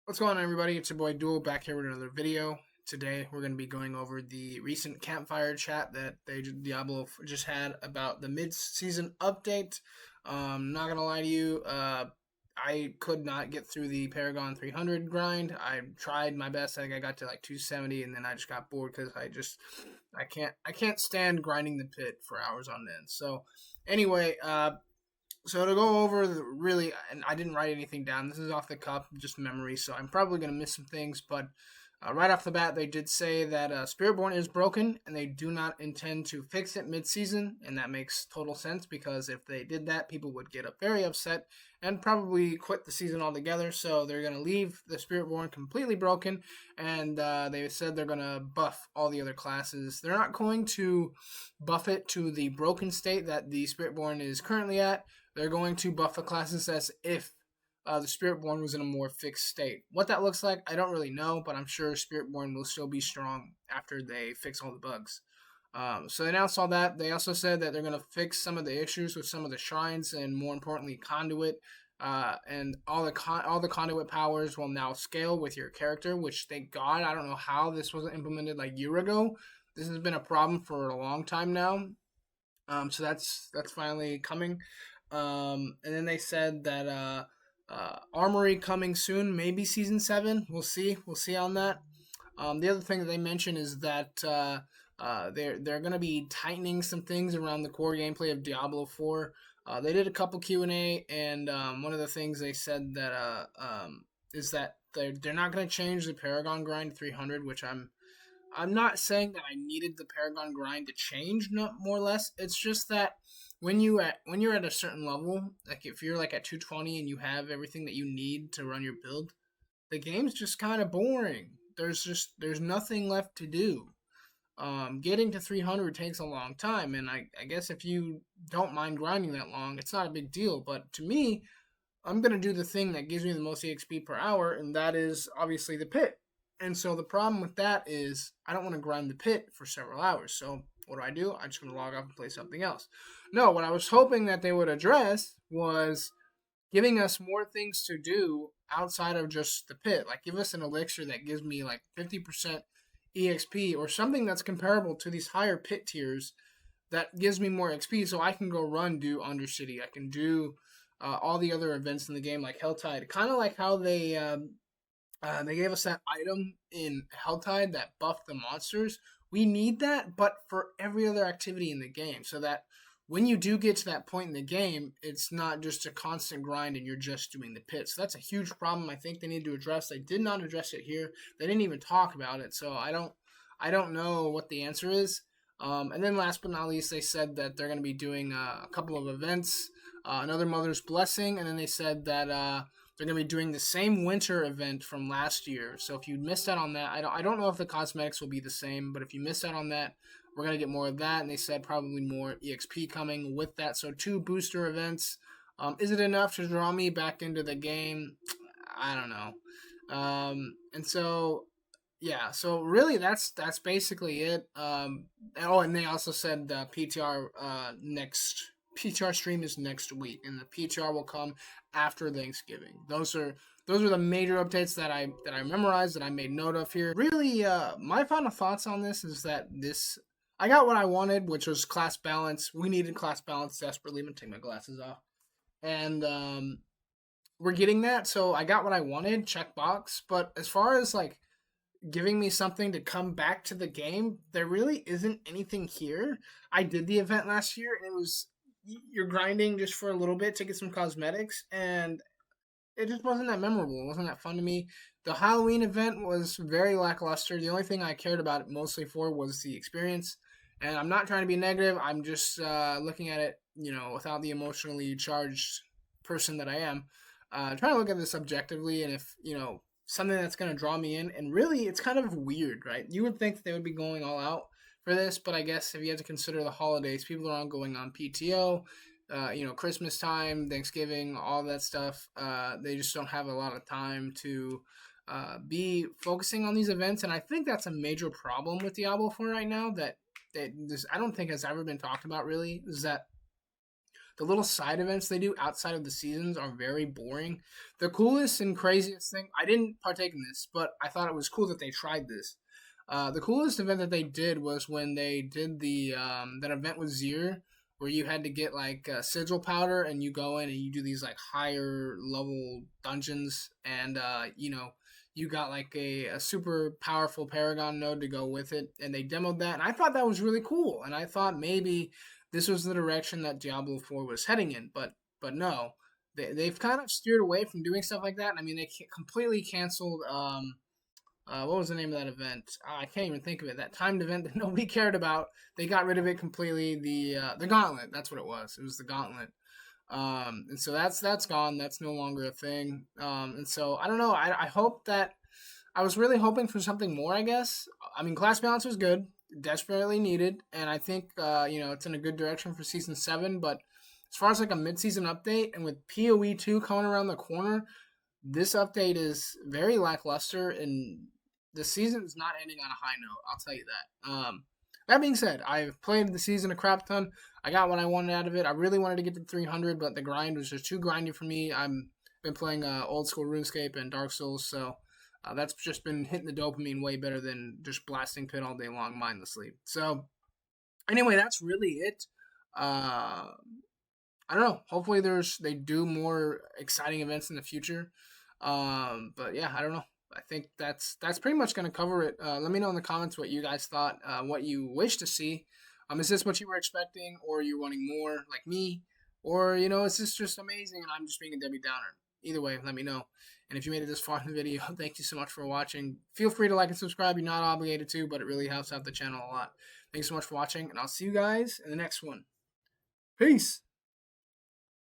What's going on, everybody? It's your boy Duel back here with another video. Today we're going to be going over the recent campfire chat that Diablo just had about the mid-season update. Not gonna lie to you, I could not get through the Paragon 300 grind. I tried my best. I think I got to like 270, and then I just got bored because I can't stand grinding the pit for hours on end. So anyway, so to go over really, and I didn't write anything down. This is off the cuff, just memory. So I'm probably gonna miss some things, but right off the bat, they did say that Spiritborn is broken, and they do not intend to fix it mid-season, and that makes total sense because if they did that, people would get up very upset and probably quit the season altogether. So they're gonna leave the Spiritborn completely broken, and they said they're gonna buff all the other classes. They're not going to buff it to the broken state that the Spiritborn is currently at. They're going to buff the classes as if the Spiritborn was in a more fixed state. What that looks like, I don't really know, but I'm sure Spiritborn will still be strong after they fix all the bugs. So they announced all that. They also said that they're going to fix some of the issues with some of the shrines and, more importantly, conduit. And all the conduit powers will now scale with your character, which thank God. I don't know how this wasn't implemented like a year ago. This has been a problem for a long time now. So that's finally coming. And then they said that Armory coming soon, maybe season 7. We'll see. We'll see on that. The other thing that they mentioned is that they're going to be tightening some things around the core gameplay of Diablo 4. They did a couple Q&A, and one of the things they said that is that they're not going to change the Paragon grind to 300, which I'm not saying that I needed the Paragon grind to change, no, more or less. It's just that when you're at a certain level, like if you're like at 220 and you have everything that you need to run your build, the game's just kind of boring. There's nothing left to do. Getting to 300 takes a long time, and I guess if you don't mind grinding that long, it's not a big deal. But to me, I'm gonna do the thing that gives me the most EXP per hour, and that is obviously the pit. And so the problem with that is I don't want to grind the pit for several hours. So what do? I'm just going to log off and play something else. No, what I was hoping that they would address was giving us more things to do outside of just the pit. Like give us an elixir that gives me like 50% EXP or something that's comparable to these higher pit tiers that gives me more XP so I can go do Undercity. I can do all the other events in the game like Helltide. Kind of like how they gave us that item in Helltide that buffed the monsters. We need that, but for every other activity in the game, so that when you do get to that point in the game, it's not just a constant grind and you're just doing the pit. So that's a huge problem I think they need to address. They did not address it here. They didn't even talk about it, so I don't know what the answer is. And then last but not least, they said that they're going to be doing a couple of events, another Mother's Blessing, and then they said that they're going to be doing the same winter event from last year. So if you missed out on that, I don't know if the cosmetics will be the same, but if you missed out on that, we're going to get more of that. And they said probably more EXP coming with that. So 2 booster events. Is it enough to draw me back into the game? I don't know. And so yeah, so really that's basically it. Oh, and they also said the PTR next PTR stream is next week, and the PTR will come after Thanksgiving. Those are the major updates that I memorized, that I made note of here. Really, my final thoughts on this is that I got what I wanted, which was class balance. We needed class balance desperately. I'm gonna take my glasses off, and we're getting that. So I got what I wanted, check box. But as far as like giving me something to come back to the game, there really isn't anything here. I did the event last year, and it was you're grinding just for a little bit to get some cosmetics, and it just wasn't that memorable. It wasn't that fun to me. The Halloween event was very lackluster. The only thing I cared about it mostly for was the experience. And I'm not trying to be negative. I'm just looking at it, without the emotionally charged person that I am. Trying to look at this objectively, and if, something that's going to draw me in. And really, it's kind of weird, right? You would think they would be going all out for this, but I guess if you have to consider the holidays, people are going on PTO, Christmas time, Thanksgiving, all that stuff. They just don't have a lot of time to be focusing on these events, and I think that's a major problem with Diablo 4 right now. That this I don't think has ever been talked about really. Is that the little side events they do outside of the seasons are very boring. The coolest and craziest thing, I didn't partake in this, but I thought it was cool that they tried this. The coolest event that they did was when they did the that event with Zir, where you had to get like sigil powder, and you go in and you do these like higher level dungeons, and you got like a super powerful Paragon node to go with it, and they demoed that, and I thought that was really cool, and I thought maybe this was the direction that Diablo 4 was heading in, but no, they've kind of steered away from doing stuff like that. I mean, they completely canceled. What was the name of that event? I can't even think of it. That timed event that nobody cared about. They got rid of it completely. The Gauntlet. That's what it was. It was the Gauntlet. And so that's gone. That's no longer a thing. And so I don't know. I hope that I was really hoping for something more. I guess. I mean, class balance was good, desperately needed, and I think it's in a good direction for season 7. But as far as like a mid-season update, and with PoE 2 coming around the corner, this update is very lackluster, and the season is not ending on a high note. I'll tell you that. That being said, I've played the season a crap ton. I got what I wanted out of it. I really wanted to get to 300, but the grind was just too grindy for me. I've been playing old school RuneScape and Dark Souls, so that's just been hitting the dopamine way better than just blasting Pit all day long mindlessly. So anyway, that's really it. I don't know. Hopefully, they do more exciting events in the future. But yeah, I don't know. I think that's pretty much going to cover it. Let me know in the comments what you guys thought, what you wish to see. Is this what you were expecting, or are you wanting more like me, or is this just amazing and I'm just being a Debbie Downer? Either way, let me know. And if you made it this far in the video, thank you so much for watching. Feel free to like and subscribe. You're not obligated to, but it really helps out the channel a lot. Thanks so much for watching, and I'll see you guys in the next one. Peace.